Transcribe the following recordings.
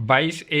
22A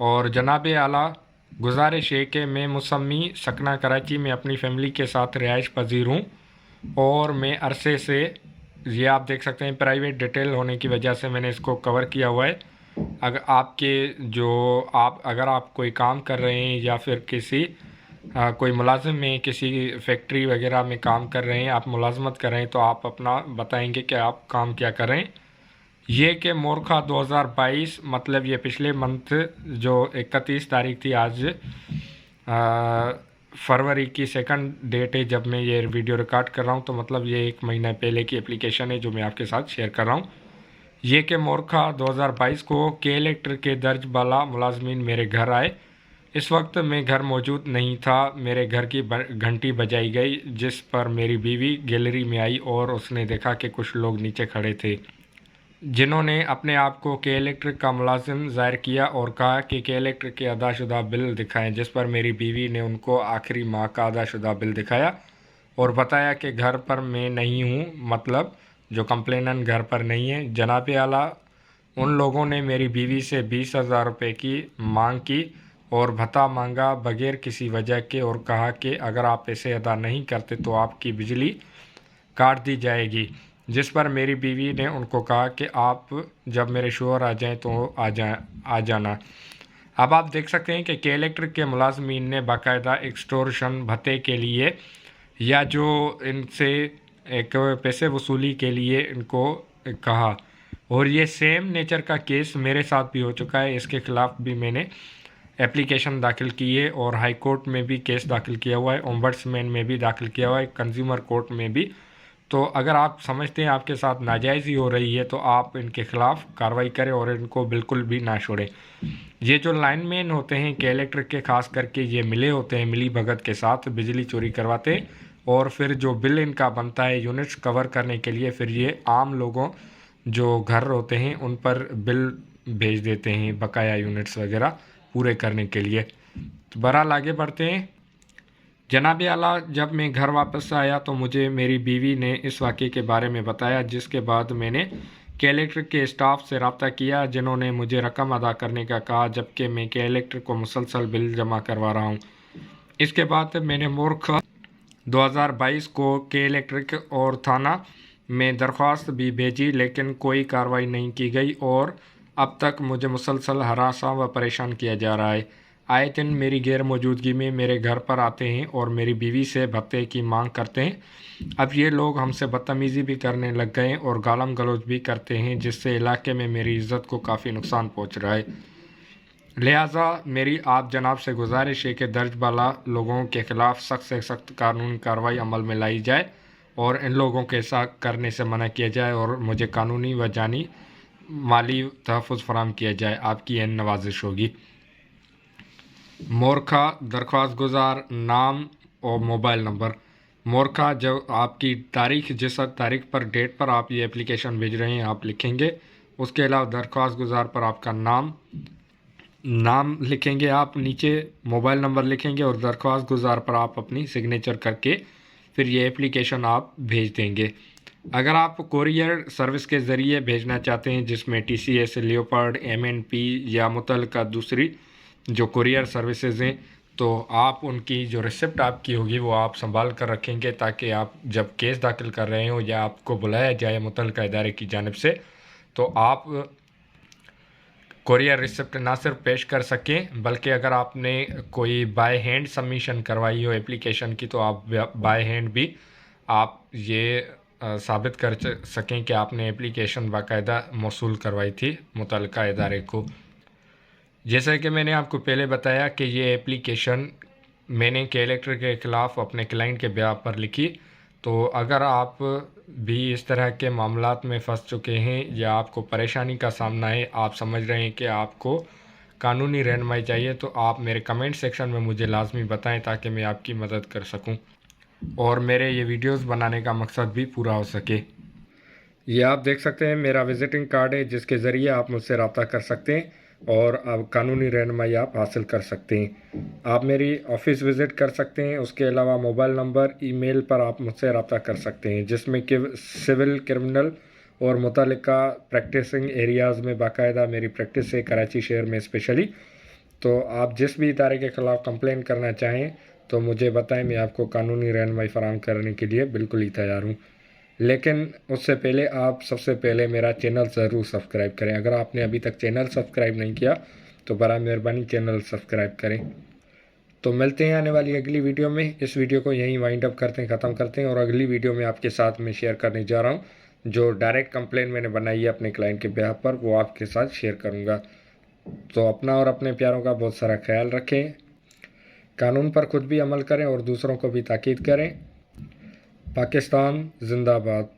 اور جناب اعلیٰ گزارش ہے کہ میں مسمی سکنہ کراچی میں اپنی فیملی کے ساتھ رہائش پذیر ہوں اور میں عرصے سے، یہ آپ دیکھ سکتے ہیں پرائیویٹ ڈیٹیل ہونے کی وجہ سے میں نے اس کو کور کیا ہوا ہے. اگر آپ کوئی کام کر رہے ہیں یا پھر کوئی ملازم میں کسی فیکٹری وغیرہ میں کام کر رہے ہیں، آپ ملازمت کر رہے ہیں، تو آپ اپنا بتائیں گے کہ آپ کام کیا کر رہے ہیں. یہ کہ مورخہ 2022 مطلب یہ پچھلے منتھ جو 31 تاریخ تھی، آج فروری کی 2 ڈیٹ ہے جب میں یہ ویڈیو ریکارڈ کر رہا ہوں، تو مطلب یہ 1 مہینہ پہلے کی اپلیکیشن ہے جو میں آپ کے ساتھ شیئر کر رہا ہوں. یہ کہ مورخہ 2022 کو کے الیکٹر کے درج بالا ملازمین میرے گھر آئے. اس وقت میں گھر موجود نہیں تھا. میرے گھر کی گھنٹی بجائی گئی، جس پر میری بیوی گیلری میں آئی اور اس نے دیکھا کہ کچھ لوگ نیچے کھڑے تھے جنہوں نے اپنے آپ کو کے الیکٹرک کا ملازم ظاہر کیا اور کہا کہ کے الیکٹرک کے ادا شدہ بل دکھائیں، جس پر میری بیوی نے ان کو آخری ماہ کا ادا شدہ بل دکھایا اور بتایا کہ گھر پر میں نہیں ہوں، مطلب جو کمپلینن گھر پر نہیں ہے. جناب اعلیٰ ان لوگوں نے میری بیوی سے 20,000 روپے کی مانگ کی اور بھتہ مانگا بغیر کسی وجہ کے اور کہا کہ اگر آپ پیسے ادا نہیں کرتے تو آپ کی بجلی کاٹ دی جائے گی، جس پر میری بیوی نے ان کو کہا کہ آپ جب میرے شوہر آ جائیں تو آ جانا. اب آپ دیکھ سکتے ہیں کہ کے الیکٹرک کے ملازمین نے باقاعدہ ایکسٹورشن بھتے کے لیے یا جو ان سے ایک پیسے وصولی کے لیے ان کو کہا، اور یہ سیم نیچر کا کیس میرے ساتھ بھی ہو چکا ہے. اس کے خلاف بھی میں نے اپلیکیشن داخل کی ہے اور ہائی کورٹ میں بھی کیس داخل کیا ہوا ہے، اومبڈسمین میں بھی داخل کیا ہوا ہے، کنزیومر کورٹ میں بھی. تو اگر آپ سمجھتے ہیں آپ کے ساتھ ناجائزی ہو رہی ہے تو آپ ان کے خلاف کارروائی کریں اور ان کو بالکل بھی نہ چھوڑیں. یہ جو لائن مین ہوتے ہیں کے الیکٹرک کے، خاص کر کے یہ ملے ہوتے ہیں، ملی بھگت کے ساتھ بجلی چوری کرواتے ہیں اور پھر جو بل ان کا بنتا ہے یونٹس کور کرنے کے لیے، پھر یہ عام لوگوں جو گھر ہوتے ہیں ان پر بل بھیج دیتے ہیں بقایا یونٹس وغیرہ پورے کرنے کے لیے. تو بہرحال آگے بڑھتے ہیں. جناب اعلیٰ جب میں گھر واپس آیا تو مجھے میری بیوی نے اس واقعے کے بارے میں بتایا، جس کے بعد میں نے کے الیکٹرک کے اسٹاف سے رابطہ کیا جنہوں نے مجھے رقم ادا کرنے کا کہا، جبکہ میں کے الیکٹرک کو مسلسل بل جمع کروا رہا ہوں. اس کے بعد میں نے مورخہ 2022 کو کے الیکٹرک اور تھانہ میں درخواست بھی بھیجی، لیکن کوئی کارروائی نہیں کی گئی اور اب تک مجھے مسلسل ہراساں و پریشان کیا جا رہا ہے. آئے دن میری غیر موجودگی میں میرے گھر پر آتے ہیں اور میری بیوی سے بھتے کی مانگ کرتے ہیں. اب یہ لوگ ہم سے بدتمیزی بھی کرنے لگ گئے اور گالم گلوچ بھی کرتے ہیں، جس سے علاقے میں میری عزت کو کافی نقصان پہنچ رہا ہے. لہٰذا میری آپ جناب سے گزارش ہے کہ درج بالا لوگوں کے خلاف سخت سے سخت قانونی کارروائی عمل میں لائی جائے اور ان لوگوں کے ساتھ کرنے سے منع کیا جائے اور مجھے قانونی و جانی مالی تحفظ فراہم کیا جائے. آپ کی این نوازش ہوگی. مورخہ درخواست گزار نام اور موبائل نمبر. مورخہ جو آپ کی تاریخ، جس تاریخ پر ڈیٹ پر آپ یہ اپلیکیشن بھیج رہے ہیں آپ لکھیں گے. اس کے علاوہ درخواست گزار پر آپ کا نام لکھیں گے، آپ نیچے موبائل نمبر لکھیں گے اور درخواست گزار پر آپ اپنی سگنیچر کر کے پھر یہ اپلیکیشن آپ بھیج دیں گے. اگر آپ کوریئر سروس کے ذریعے بھیجنا چاہتے ہیں جس میں TCS، لیوپارڈ، MNP یا متعلقہ دوسری جو کوریئر سروسز ہیں، تو آپ ان کی جو ریسپٹ آپ کی ہوگی وہ آپ سنبھال کر رکھیں گے، تاکہ آپ جب کیس داخل کر رہے ہوں یا آپ کو بلایا جائے متعلقہ ادارے کی جانب سے تو آپ کوریئر ریسپٹ نہ صرف پیش کر سکیں، بلکہ اگر آپ نے کوئی بائی ہینڈ سبمیشن کروائی ہو اپلیکیشن کی تو آپ بائی ہینڈ بھی آپ یہ ثابت کر سکیں کہ آپ نے اپلیکیشن باقاعدہ موصول کروائی تھی متعلقہ ادارے کو. جیسا کہ میں نے آپ کو پہلے بتایا کہ یہ اپلیکیشن میں نے کے الیکٹرک کے خلاف اپنے کلائنٹ کے بیان پر لکھی. تو اگر آپ بھی اس طرح کے معاملات میں پھنس چکے ہیں یا آپ کو پریشانی کا سامنا ہے، آپ سمجھ رہے ہیں کہ آپ کو قانونی رہنمائی چاہیے، تو آپ میرے کمنٹ سیکشن میں مجھے لازمی بتائیں تاکہ میں آپ کی مدد کر سکوں اور میرے یہ ویڈیوز بنانے کا مقصد بھی پورا ہو سکے. یہ آپ دیکھ سکتے ہیں میرا وزٹنگ کارڈ ہے، جس کے ذریعے آپ مجھ سے رابطہ کر سکتے ہیں اور اب قانونی رہنمائی آپ حاصل کر سکتے ہیں. آپ میری آفس وزٹ کر سکتے ہیں. اس کے علاوہ موبائل نمبر، ای میل پر آپ مجھ سے رابطہ کر سکتے ہیں، جس میں کہ سول، کرمنل اور متعلقہ پریکٹسنگ ایریاز میں باقاعدہ میری پریکٹس ہے کراچی شہر میں اسپیشلی. تو آپ جس بھی ادارے کے خلاف کمپلین کرنا چاہیں تو مجھے بتائیں، میں آپ کو قانونی رہنمائی فراہم کرنے کے لیے بالکل ہی تیار ہوں۔ لیکن اس سے پہلے آپ سب سے پہلے میرا چینل ضرور سبسکرائب کریں۔ اگر آپ نے ابھی تک چینل سبسکرائب نہیں کیا تو برائے مہربانی چینل سبسکرائب کریں۔ تو ملتے ہیں آنے والی اگلی ویڈیو میں۔ اس ویڈیو کو یہیں وائنڈ اپ کرتے ہیں، ختم کرتے ہیں، اور اگلی ویڈیو میں آپ کے ساتھ میں شیئر کرنے جا رہا ہوں جو ڈائریکٹ کمپلین میں نے بنائی ہے اپنے کلائنٹ کے بیہاف پر، وہ آپ کے ساتھ شیئر کروں گا۔ تو اپنا اور اپنے پیاروں کا بہت سارا خیال رکھیں، قانون پر خود بھی عمل کریں اور دوسروں کو بھی تاکید کریں۔ پاکستان زندہ باد۔